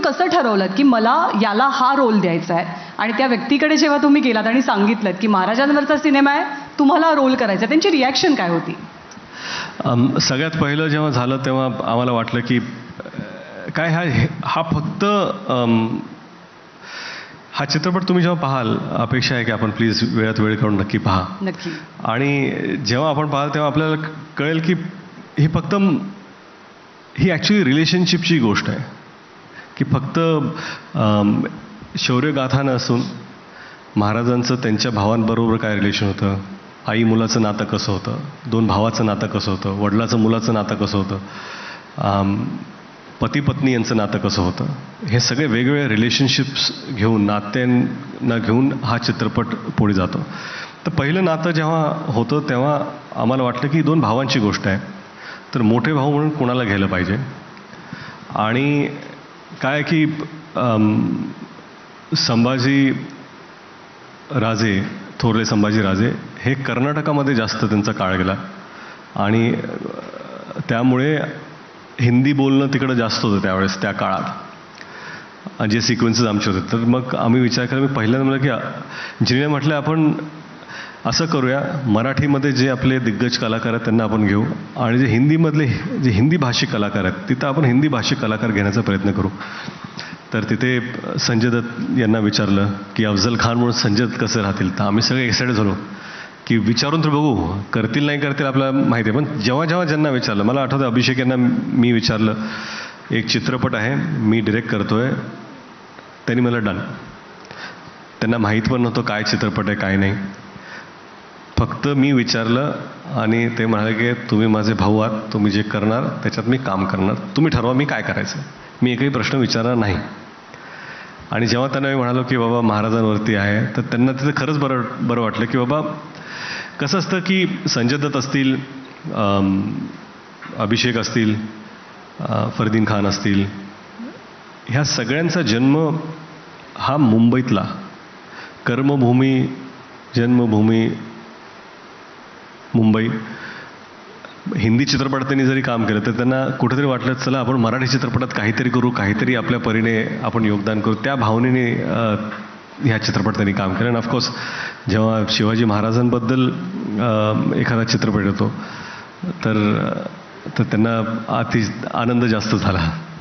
कसं ठरवलं की मला याला हा रोल द्यायचा आहे आणि त्या व्यक्तीकडे जेव्हा तुम्ही गेलात आणि सांगितलं की महाराजांवरचा सिनेमा आहे, तुम्हाला रोल करायचा आहे, त्यांची रिॲक्शन काय होती? सगळ्यात पहिलं जेव्हा झालं तेव्हा आम्हाला वाटलं की काय हा फक्त हा चित्रपट तुम्ही जेव्हा पाहाल, अपेक्षा आहे की आपण प्लीज वेळात वेळ काढून नक्की पहा. नक्की. आणि जेव्हा आपण पाहाल तेव्हा आपल्याला कळेल की ही फक्त ही ॲक्च्युली रिलेशनशिपची गोष्ट आहे, की फक्त शौर्यगाथा नसून महाराजांचं त्यांच्या भावांबरोबर काय रिलेशन होतं, आई मुलाचं नातं कसं होतं, दोन भावाचं नातं कसं होतं, वडिलाचं मुलाचं नातं कसं होतं, पती पत्नी यांचं नातं कसं होतं, हे सगळे वेगवेगळे रिलेशनशिप्स घेऊन, नात्यांना घेऊन हा चित्रपट पुढे जातो. तर पहिलं नातं जेव्हा होतं तेव्हा आम्हाला वाटलं की दोन भावांची गोष्ट आहे, तर मोठे भाऊ म्हणून कोणाला घ्यायला पाहिजे. आणि काय की संभाजी राजे, थोरले संभाजी राजे हे कर्नाटकामध्ये जास्त त्यांचा काळ गेला आणि त्यामुळे हिंदी बोलणं तिकडं जास्त होतं त्यावेळेस, त्या काळात जे सिक्वेन्सेस आमचे होते. तर मग आम्ही विचार केला, मी पहिल्यांदा म्हटलं की जिने म्हटलं आपण असं करूया, मराठीमध्ये जे आपले दिग्गज कलाकार आहेत त्यांना आपण घेऊ आणि जे हिंदीमधले जे हिंदी भाषिक कलाकार आहेत तिथं आपण हिंदी भाषिक कलाकार घेण्याचा प्रयत्न करू. तर तिथे संजय दत्त यांना विचारलं की अफजल खान म्हणून संजय दत्त कसे राहतील. तर आम्ही सगळे एक्साइटेड झालो की विचारून तर बघू, करतील नाही करतील आपल्याला माहिती आहे. पण जेव्हा जेव्हा ज्यांना विचारलं, मला आठवतं अभिषेक यांना मी विचारलं, एक चित्रपट आहे मी डिरेक्ट करतोय, त्यांनी मला डन. त्यांना माहीत पण नव्हतं काय चित्रपट आहे काय नाही, फक्त मी विचारलं आणि ते म्हणाले की तुम्ही माझे भाऊ आहात, तुम्ही जे करणार त्याच्यात मी काम करणार, तुम्ही ठरवा मी काय करायचं, मी एकही प्रश्न विचारणार नाही. आणि जेव्हा त्यांना मी म्हणालो की बाबा महाराजांवरती आहे, तर त्यांना तिथं खरंच बरं वाटलं की बाबा कसं असतं की संजय दत्त असतील, अभिषेक असतील, फरदीन खान असतील, ह्या सगळ्यांचा जन्म हा मुंबईतला, कर्मभूमी जन्मभूमी मुंबई. हिंदी चित्रपटात त्यांनी जरी काम केलं तर त्यांना कुठेतरी वाटलं चला आपण मराठी चित्रपटात काहीतरी करू, काहीतरी आपल्या परीने आपण योगदान करू, त्या भावनेने ह्या चित्रपटात त्यांनी काम केलं. आणि ऑफकोर्स जेव्हा शिवाजी महाराजांबद्दल एखादा चित्रपट येतो तर त्यांना अति आनंद जास्त झाला.